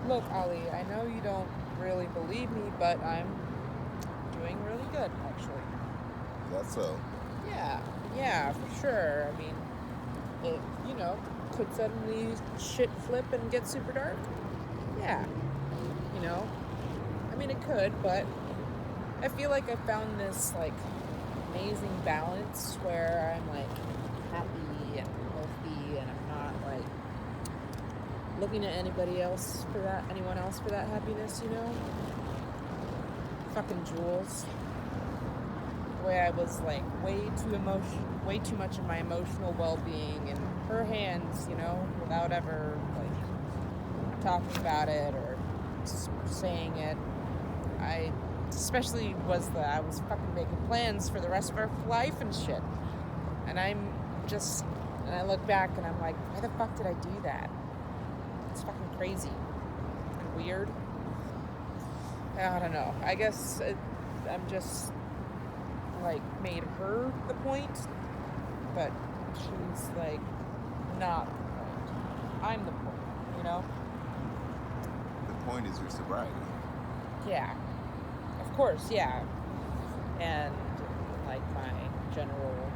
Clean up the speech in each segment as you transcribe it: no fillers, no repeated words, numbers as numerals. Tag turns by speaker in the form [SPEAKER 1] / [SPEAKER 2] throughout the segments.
[SPEAKER 1] Look, Ali, I know you don't really believe me, but I'm doing really good, actually.
[SPEAKER 2] Is that so?
[SPEAKER 1] Yeah, yeah, for sure. I mean, it, could suddenly shit flip and get super dark. Yeah, you know, I mean, it could, but I feel like I found this, like, amazing balance where I'm, like, happy and healthy and I'm not, like, looking at anyone else for that happiness. Fucking Jules. The way I was like way too much of my emotional well-being in her hands, without ever like talking about it or saying it. I especially was that I was fucking making plans for the rest of our life and shit. And and I look back and I'm like, why the fuck did I do that? It's fucking crazy and weird. I don't know. I'm just like made her the point, but she's like not the point. I'm the point.
[SPEAKER 2] The point is your sobriety,
[SPEAKER 1] Yeah, of course, yeah, and like my general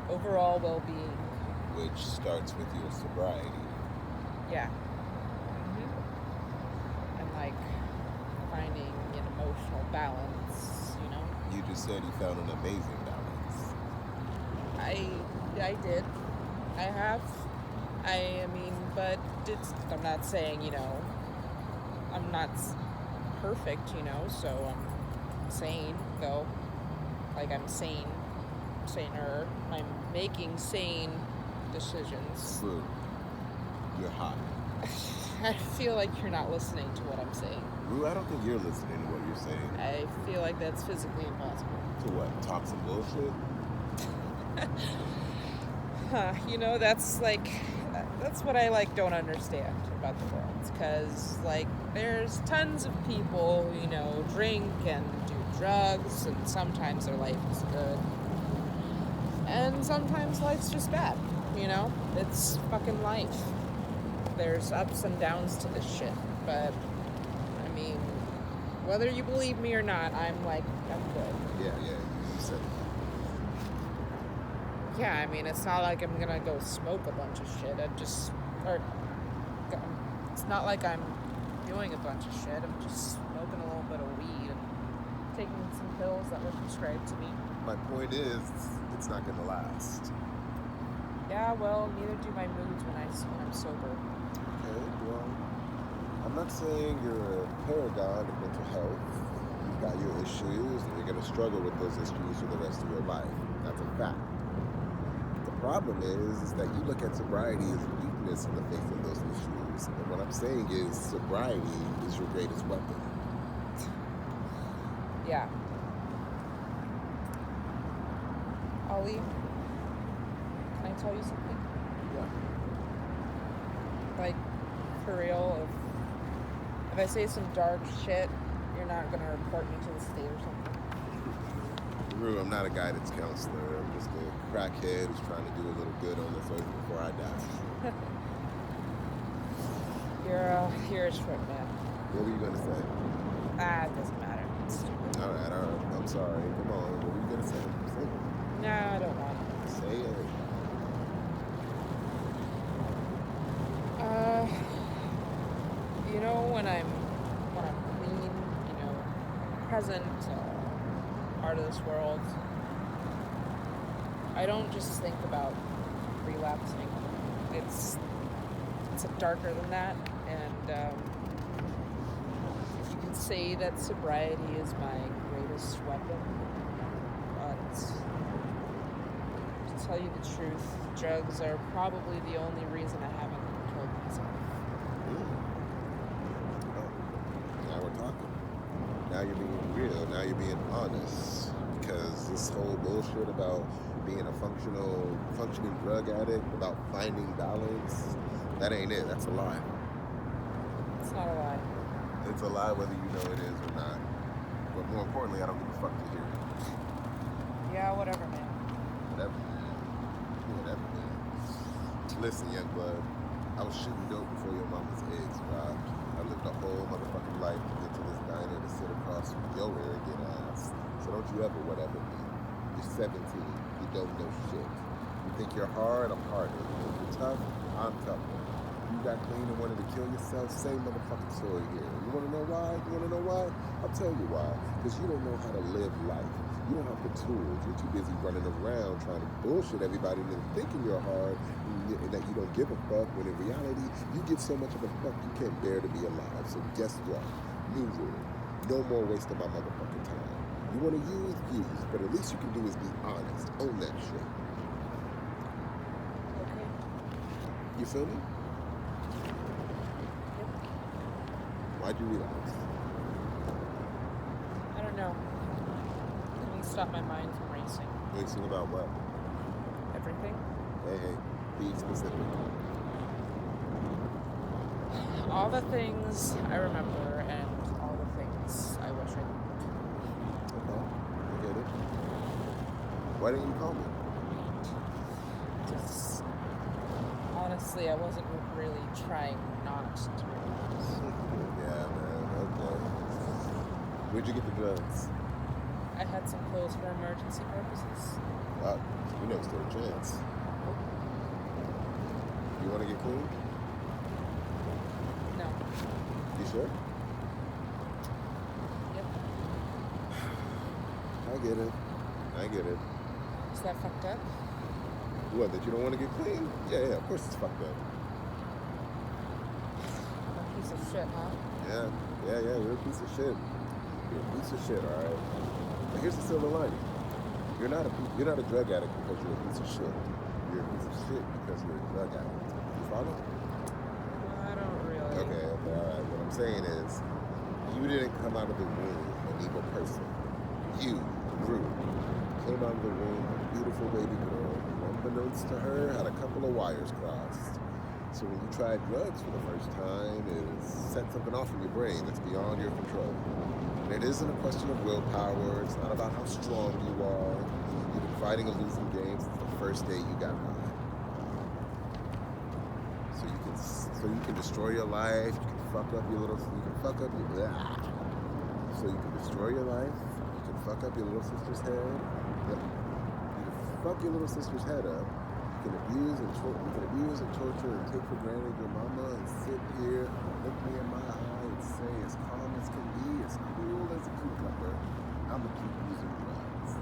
[SPEAKER 1] overall well-being.
[SPEAKER 2] which starts with your sobriety.
[SPEAKER 1] Yeah, and like finding an emotional balance.
[SPEAKER 2] You just said you found an amazing balance.
[SPEAKER 1] I I did. I have. I mean, but I'm not saying, I'm not perfect, so I'm sane, though. Like, I'm saner. I'm making sane decisions.
[SPEAKER 2] True. You're hot.
[SPEAKER 1] I feel like you're not listening to what I'm saying.
[SPEAKER 2] Rue, I don't think you're listening to what you're saying.
[SPEAKER 1] I feel like that's physically impossible.
[SPEAKER 2] To what? Talk some bullshit?
[SPEAKER 1] That's what I like don't understand about the world. Because like there's tons of people, drink and do drugs, and sometimes their life is good, and sometimes life's just bad. It's fucking life. There's ups and downs to this shit, but I mean, whether you believe me or not, I'm good.
[SPEAKER 2] Yeah, you said it.
[SPEAKER 1] Yeah, I mean, it's not like I'm gonna go smoke a bunch of shit. It's not like I'm doing a bunch of shit. I'm just smoking a little bit of weed and taking some pills that were prescribed to me.
[SPEAKER 2] My point is, it's not going to last.
[SPEAKER 1] Yeah, well, neither do my moods when I'm sober.
[SPEAKER 2] Okay, well, I'm not saying you're a paragon of mental health. You've got your issues, and you're going to struggle with those issues for the rest of your life. That's a fact. The problem is that you look at sobriety as a weakness in the face of those issues. And what I'm saying is sobriety is your greatest weapon.
[SPEAKER 1] Yeah. Ollie, can I tell you something?
[SPEAKER 2] Yeah.
[SPEAKER 1] Like, for real, if I say some dark shit, you're not gonna report me to the state or something.
[SPEAKER 2] Rue, I'm not a guidance counselor. I'm just a crackhead who's trying to do a little good on this earth before I die.
[SPEAKER 1] You're a short man.
[SPEAKER 2] What were you going to say?
[SPEAKER 1] It doesn't matter. It's stupid.
[SPEAKER 2] All right, all right. I'm sorry. Come on. What were you going to say? Say it.
[SPEAKER 1] No, I don't want it.
[SPEAKER 2] Say it.
[SPEAKER 1] Uh, when I'm clean, present, part of this world, I don't just think about relapsing. It's darker than that, and you can say that sobriety is my greatest weapon, but to tell you the truth, drugs are probably the only reason I haven't killed myself.
[SPEAKER 2] Oh, now we're talking. Now you're being real. Now you're being honest. Because this whole bullshit about being a functioning drug addict, about finding balance, that ain't it. That's a lie.
[SPEAKER 1] It's not a lie.
[SPEAKER 2] It's a lie whether you know it is or not. But more importantly, I don't give a fuck to hear it.
[SPEAKER 1] Yeah, whatever, man.
[SPEAKER 2] Whatever, man. Whatever, man. Listen, young blood, I was shooting dope before your mama's eggs dropped. I I lived a whole motherfucking life to get to this diner to sit across from your arrogant ass. So don't you ever whatever me. You're 17. You don't know shit. You think you're hard? I'm harder. You think you're tough? I'm tougher. You got clean and wanted to kill yourself? Same motherfucking story here. You want to know why? You want to know why? I'll tell you why. Because you don't know how to live life. You don't have the tools. You're too busy running around trying to bullshit everybody and then thinking you're hard and that you don't give a fuck, when in reality, you give so much of a fuck you can't bear to be alive. So guess what? New rule. No more wasting my motherfucking time. You want to use, but at least you can do is be honest. Own that shit.
[SPEAKER 1] Okay.
[SPEAKER 2] You feel me?
[SPEAKER 1] Yep.
[SPEAKER 2] Why'd you relapse?
[SPEAKER 1] I don't know. Couldn't stop my mind from racing.
[SPEAKER 2] Racing about what?
[SPEAKER 1] Everything.
[SPEAKER 2] Hey, be specific.
[SPEAKER 1] All the things I remember and all the things I wish I didn't.
[SPEAKER 2] Okay, I get it. Why didn't you call me?
[SPEAKER 1] Just honestly, I wasn't really trying not to relax.
[SPEAKER 2] Yeah, man, okay. Where'd you get the drugs?
[SPEAKER 1] I had some pills for emergency purposes.
[SPEAKER 2] You know, still a chance. You want to get clean?
[SPEAKER 1] No.
[SPEAKER 2] You sure?
[SPEAKER 1] Yep.
[SPEAKER 2] I get it. I get it.
[SPEAKER 1] Is that fucked up?
[SPEAKER 2] What, that you don't want to get clean? Yeah, of course it's fucked up.
[SPEAKER 1] I'm a piece of shit, huh?
[SPEAKER 2] Yeah, you're a piece of shit. You're a piece of shit, alright? But here's the silver lining. You're not a drug addict because you're a piece of shit. You're a piece of shit because you're a drug addict. You follow?
[SPEAKER 1] I don't really.
[SPEAKER 2] Okay, alright. What I'm saying is, you didn't come out of the womb an evil person. You, Drew, came out of the womb a beautiful baby girl who, unbeknownst to her, had a couple of wires crossed. So when you tried drugs for the first time, it set something off in your brain that's beyond your control. And it isn't a question of willpower. It's not about how strong you are. You've been fighting a losing game since the first day you got high. So you can destroy your life. You can fuck up your So you can destroy your life. You can fuck up your little sister's head. You can fuck your little sister's head up. You can abuse and torture and take for granted your mama and sit here, look me in my eye and say, as calm as can be, as cool as a cucumber, I'm gonna keep using drugs.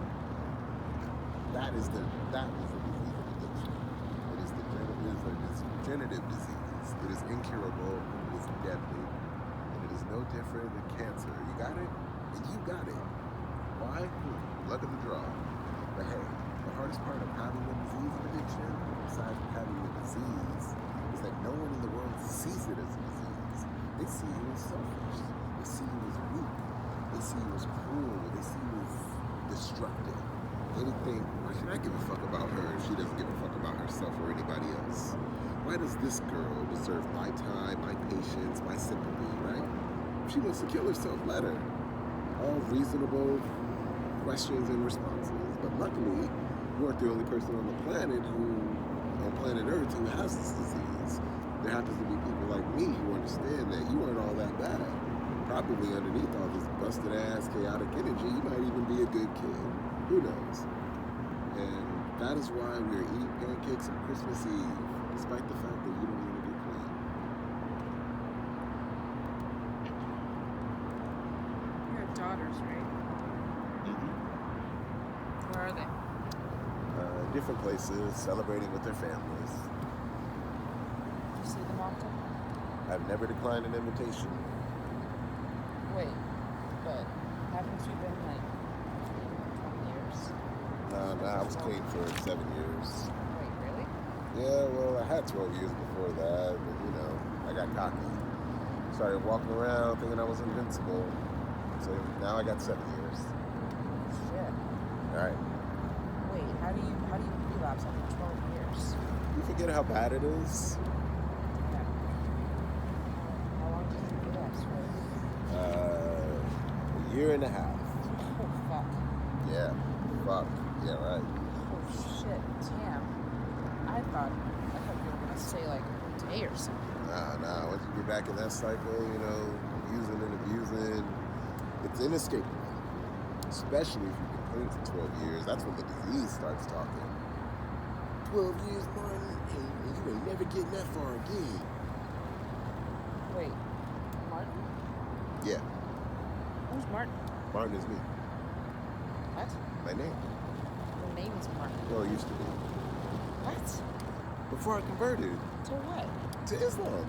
[SPEAKER 2] That is the disease of addiction. It is a degenerative disease. It is incurable. It is deadly. And it is no different than cancer. You got it? And you got it. Why? Luck of the draw. But hey, the hardest part of having a disease of addiction, besides having the disease, is that no one in the world sees it as a disease. They see you as selfish. They see you as weak. They see you as cruel. They see you as destructive. They think, why should I give a fuck about her if she doesn't give a fuck about herself or anybody else? Why does this girl deserve my time, my patience, my sympathy, right? If she wants to kill herself, let her. All reasonable questions and responses. But luckily, you aren't the only person on planet Earth who has this disease. There happens to be people like me who understand that you aren't all that bad. Probably underneath all this busted ass chaotic energy, you might even be a good kid. Who knows? And that is why we're eating pancakes on Christmas Eve, despite the fact that you don't want to get clean.
[SPEAKER 1] You have daughters, right?
[SPEAKER 2] Mm-hmm.
[SPEAKER 1] Where are they?
[SPEAKER 2] Different places, celebrating with their families.
[SPEAKER 1] Do you see them often?
[SPEAKER 2] I've never declined an invitation.
[SPEAKER 1] Wait, but haven't you been like 20 years?
[SPEAKER 2] Nah, I was clean for 7 years.
[SPEAKER 1] Wait, really?
[SPEAKER 2] Yeah, well, I had 12 years before that, but I got cocky. Started walking around thinking I was invincible. So now I got 7 years.
[SPEAKER 1] Shit.
[SPEAKER 2] All right.
[SPEAKER 1] Wait, how do you relapse after 12 years?
[SPEAKER 2] You forget how bad it is?
[SPEAKER 1] Yeah. How long did you relapse for?
[SPEAKER 2] A year and a half.
[SPEAKER 1] Oh, fuck.
[SPEAKER 2] Yeah, fuck. Yeah, right.
[SPEAKER 1] Oh, shit. Damn. I thought you were gonna say like a day or something.
[SPEAKER 2] Nah. Once you get back in that cycle, using and abusing, it's inescapable. Especially if you've been clean for 12 years. That's when the disease starts talking. 12 years, Martin, and you ain't never getting that far again.
[SPEAKER 1] Wait, Martin?
[SPEAKER 2] Yeah.
[SPEAKER 1] Who's Martin?
[SPEAKER 2] Martin is me.
[SPEAKER 1] What?
[SPEAKER 2] My name.
[SPEAKER 1] Your name is Martin.
[SPEAKER 2] Well, it used to be.
[SPEAKER 1] What?
[SPEAKER 2] Before I converted.
[SPEAKER 1] To what?
[SPEAKER 2] To Islam.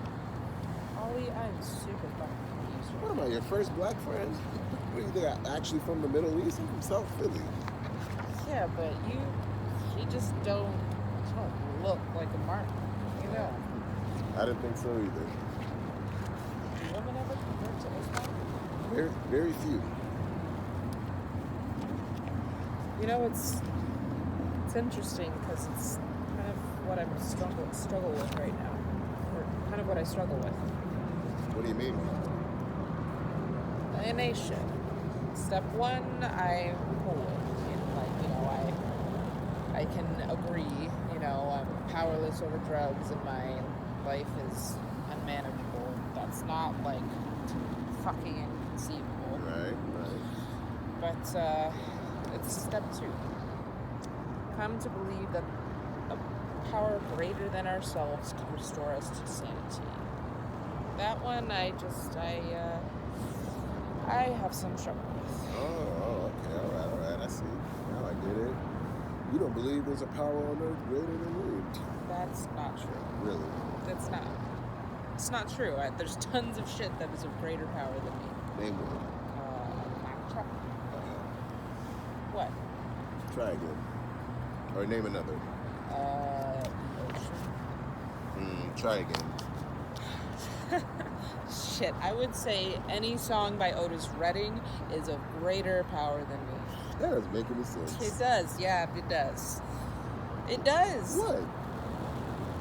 [SPEAKER 1] Ollie, I'm super fucking confused.
[SPEAKER 2] What am I, your first black friend? What are you think, actually from the Middle East? I'm from South Philly.
[SPEAKER 1] Yeah, but you just don't look like a Martin,
[SPEAKER 2] I didn't think so either.
[SPEAKER 1] Do women ever convert to Islam?
[SPEAKER 2] Very, very few.
[SPEAKER 1] It's interesting because it's kind of what I'm struggle with right now, or kind of what I struggle with.
[SPEAKER 2] What do you mean?
[SPEAKER 1] A nation. Step one, I'm cool with. I can agree. I'm powerless over drugs, and my life is unmanageable. That's not like fucking inconceivable.
[SPEAKER 2] Right.
[SPEAKER 1] But it's step two. Come to believe that a power greater than ourselves can restore us to sanity. That one, I have some trouble with.
[SPEAKER 2] Oh, okay. All right. I see. Now I get it. You don't believe there's a power on earth greater than you?
[SPEAKER 1] That's not true.
[SPEAKER 2] Really?
[SPEAKER 1] That's not. It's not true. There's tons of shit that is of greater power than me.
[SPEAKER 2] Name one.
[SPEAKER 1] Try. What?
[SPEAKER 2] Try again. Or name another.
[SPEAKER 1] Ocean.
[SPEAKER 2] Try again.
[SPEAKER 1] Shit, I would say any song by Otis Redding is of greater power than me.
[SPEAKER 2] That doesn't make any sense.
[SPEAKER 1] It does, yeah, it does. It does.
[SPEAKER 2] What?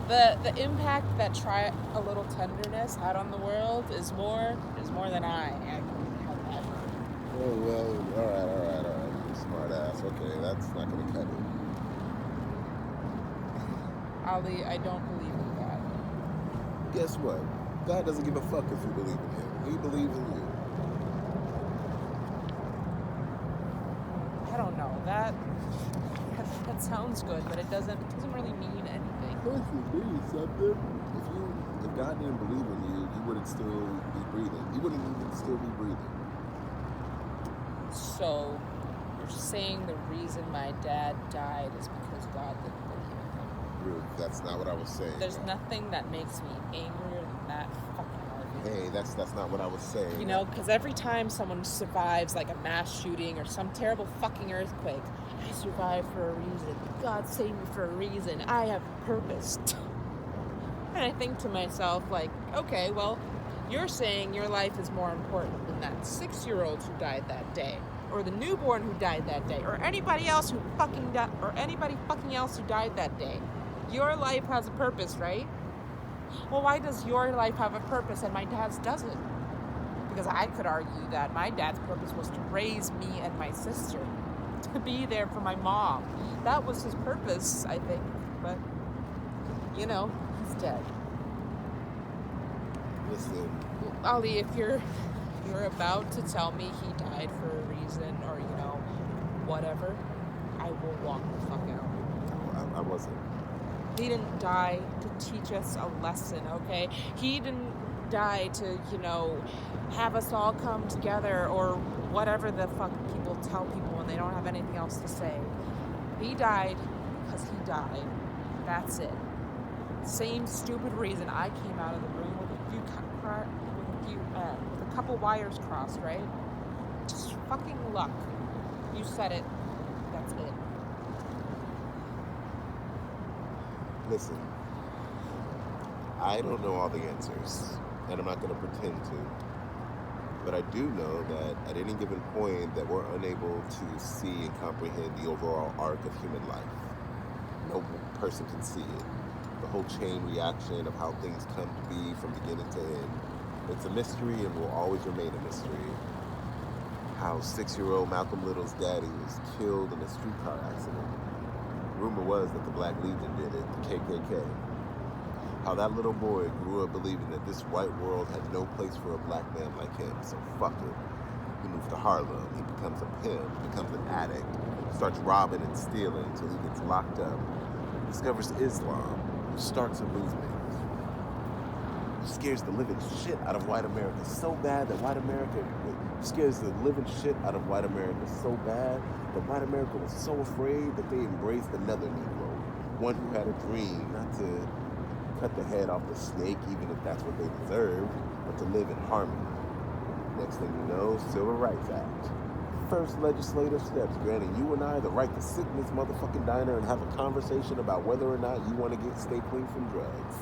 [SPEAKER 1] The impact that Try a Little Tenderness had on the world is more than I have ever.
[SPEAKER 2] Oh, well, all right. You smart ass. Okay, that's not going to cut it.
[SPEAKER 1] Ali, I don't believe in God.
[SPEAKER 2] Guess what? God doesn't give a fuck if you believe in him. He believes in you.
[SPEAKER 1] I don't know. That sounds good, but it doesn't really mean anything.
[SPEAKER 2] Of course it means something. If God didn't believe in you, you wouldn't still be breathing. You wouldn't even still be breathing.
[SPEAKER 1] So, you're saying the reason my dad died is because God didn't believe in him?
[SPEAKER 2] Ruth, that's not what I was saying.
[SPEAKER 1] There's nothing that makes me angrier than that fucking argument.
[SPEAKER 2] Hey, that's not what I was saying.
[SPEAKER 1] Because every time someone survives like a mass shooting or some terrible fucking earthquake, I survived for a reason. God saved me for a reason. I have purpose. And I think to myself, like, okay, well, you're saying your life is more important than that 6-year-old who died that day, or the newborn who died that day, or anybody else who fucking died, or anybody fucking else who died that day. Your life has a purpose, right? Well, why does your life have a purpose and my dad's doesn't? Because I could argue that my dad's purpose was to raise me and my sister, to be there for my mom. That was his purpose, I think. But, he's dead.
[SPEAKER 2] Listen.
[SPEAKER 1] Ali, if you're about to tell me he died for a reason or, whatever, I will walk the fuck out.
[SPEAKER 2] I wasn't.
[SPEAKER 1] He didn't die to teach us a lesson, okay? He didn't die to, have us all come together or whatever the fuck people tell people when they don't have anything else to say. He died because he died. That's it. Same stupid reason I came out of the room with a couple wires crossed, right? Just fucking luck. You said it. That's it.
[SPEAKER 2] Listen, I don't know all the answers, and I'm not going to pretend to. But I do know that at any given point that we're unable to see and comprehend the overall arc of human life. No person can see it. The whole chain reaction of how things come to be from beginning to end. It's a mystery and will always remain a mystery. How 6-year-old Malcolm Little's daddy was killed in a streetcar accident. Rumor was that the Black Legion did it, the KKK. How that little boy grew up believing that this white world had no place for a black man like him, so fuck it. He moves to Harlem, he becomes a pimp, becomes an addict, starts robbing and stealing until he gets locked up, discovers Islam, starts a movement, scares the living shit out of white America so bad that white America scares the living shit out of white America so bad that white America was so afraid that they embraced another Negro, one who had a dream not to cut the head off the snake, even if that's what they deserved, but to live in harmony. Next thing you know, Civil Rights Act. First legislative steps granting you and I the right to sit in this motherfucking diner and have a conversation about whether or not you want to stay clean from drugs.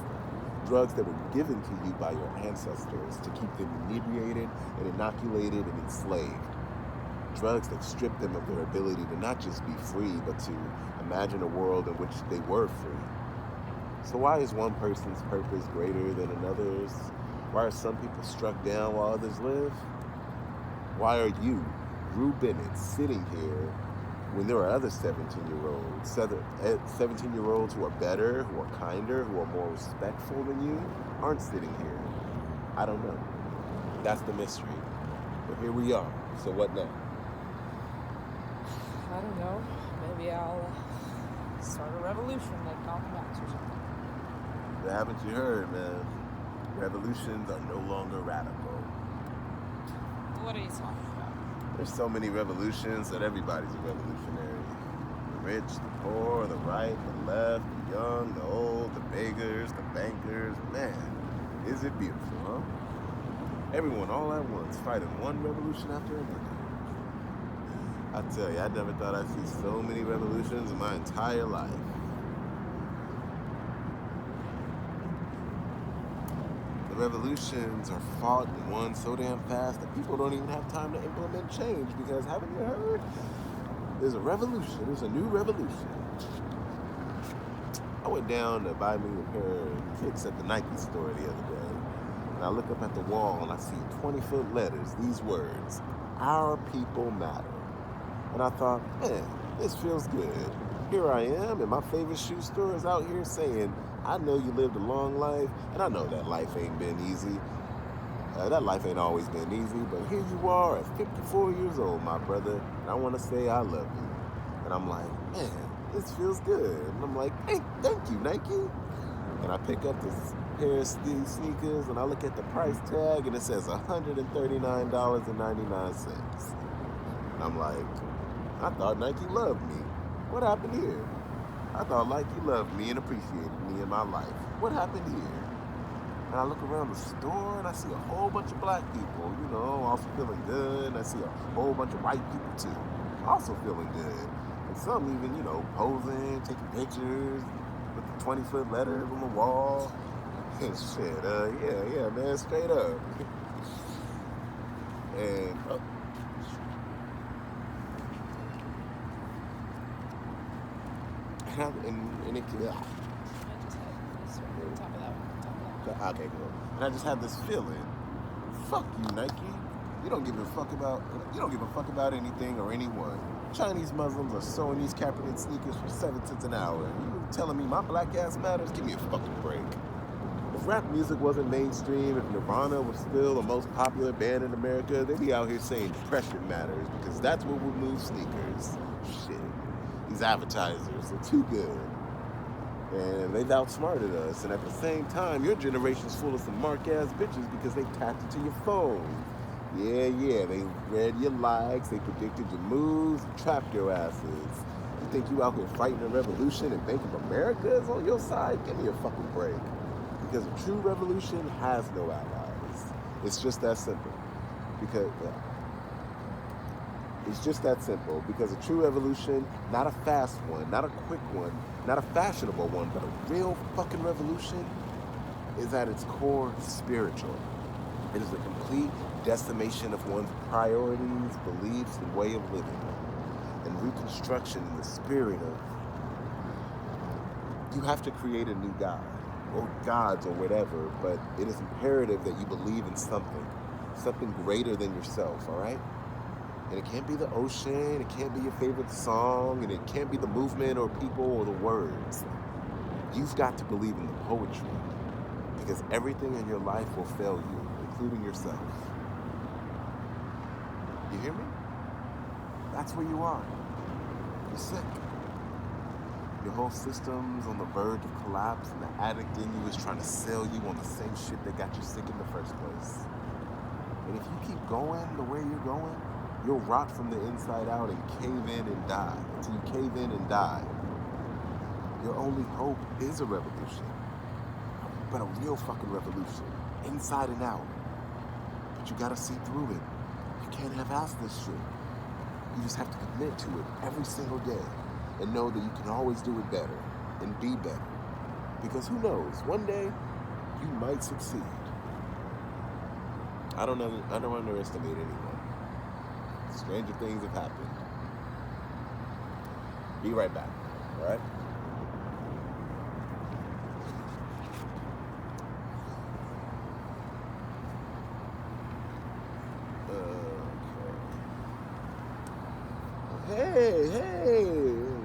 [SPEAKER 2] Drugs that were given to you by your ancestors to keep them inebriated and inoculated and enslaved. Drugs that stripped them of their ability to not just be free, but to imagine a world in which they were free. So why is one person's purpose greater than another's? Why are some people struck down while others live? Why are you, Rue Bennett, sitting here when there are other 17-year-olds, 17-year-olds who are better, who are kinder, who are more respectful than you, aren't sitting here? I don't know. That's the mystery. But here we are. So what now?
[SPEAKER 1] I don't know. Maybe I'll start a revolution like Malcolm X or something.
[SPEAKER 2] But haven't you heard, man? Revolutions are no longer radical.
[SPEAKER 1] What are you talking about?
[SPEAKER 2] There's so many revolutions that everybody's a revolutionary. The rich, the poor, the right, the left, the young, the old, the beggars, the bankers. Man, is it beautiful, huh? Everyone all at once fighting one revolution after another. I tell you, I never thought I'd see so many revolutions in my entire life. The revolutions are fought and won so damn fast that people don't even have time to implement change because, haven't you heard? There's a revolution. There's a new revolution. I went down to buy me a pair of kicks at the Nike store the other day. And I look up at the wall and I see 20-foot letters, these words, "Our people matter." And I thought, man, this feels good. Here I am, and my favorite shoe store is out here saying, I know you lived a long life, and I know that life ain't been easy. That life ain't always been easy, but here you are at 54 years old, my brother, and I want to say I love you. And I'm like, man, this feels good. And I'm like, hey, thank you, Nike. And I pick up this pair of sneakers, and I look at the price tag, and it says $139.99. And I'm like, I thought Nike loved me. What happened here? I thought Nike loved me and appreciated me in my life. What happened here? And I look around the store and I see a whole bunch of black people, also feeling good. And I see a whole bunch of white people too, also feeling good. And some even, posing, taking pictures with the 20-foot letters on the wall. And shit, yeah, man, straight up. And and it could.
[SPEAKER 1] I just had this on top of that one.
[SPEAKER 2] Okay, cool. And I just had this feeling. Fuck you, Nike. You don't give a fuck about anything or anyone. Chinese Muslims are sewing these Kaepernick sneakers for 7 cents an hour. You telling me my black ass matters? Give me a fucking break. If rap music wasn't mainstream, if Nirvana was still the most popular band in America, they'd be out here saying depression matters because that's what would move sneakers. Shit. These advertisers are too good. And they've outsmarted us. And at the same time, your generation's full of some mark-ass bitches because they tapped into your phone. Yeah, they read your likes, they predicted your moves, and trapped your asses. You think you out here fighting a revolution and Bank of America is on your side? Give me a fucking break. Because a true revolution has no allies. It's just that simple. It's just that simple, because a true revolution, not a fast one, not a quick one, not a fashionable one, but a real fucking revolution is at its core spiritual. It is a complete decimation of one's priorities, beliefs, and way of living, and reconstruction in the spirit of, you have to create a new God, or gods, or whatever, but it is imperative that you believe in something greater than yourself, all right? And it can't be the ocean, it can't be your favorite song, and it can't be the movement or people or the words. You've got to believe in the poetry. Because everything in your life will fail you, including yourself. You hear me? That's where you are. You're sick. Your whole system's on the verge of collapse, and the addict in you is trying to sell you on the same shit that got you sick in the first place. And if you keep going the way you're going, you'll rot from the inside out and cave in and die. Until you cave in and die, your only hope is a revolution. But a real fucking revolution, inside and out. But you gotta see through it. You can't half-ass this shit. You just have to commit to it every single day and know that you can always do it better and be better. Because who knows, one day you might succeed. I don't underestimate anyone. Stranger things have happened. Be right back, all right? Okay. Hey.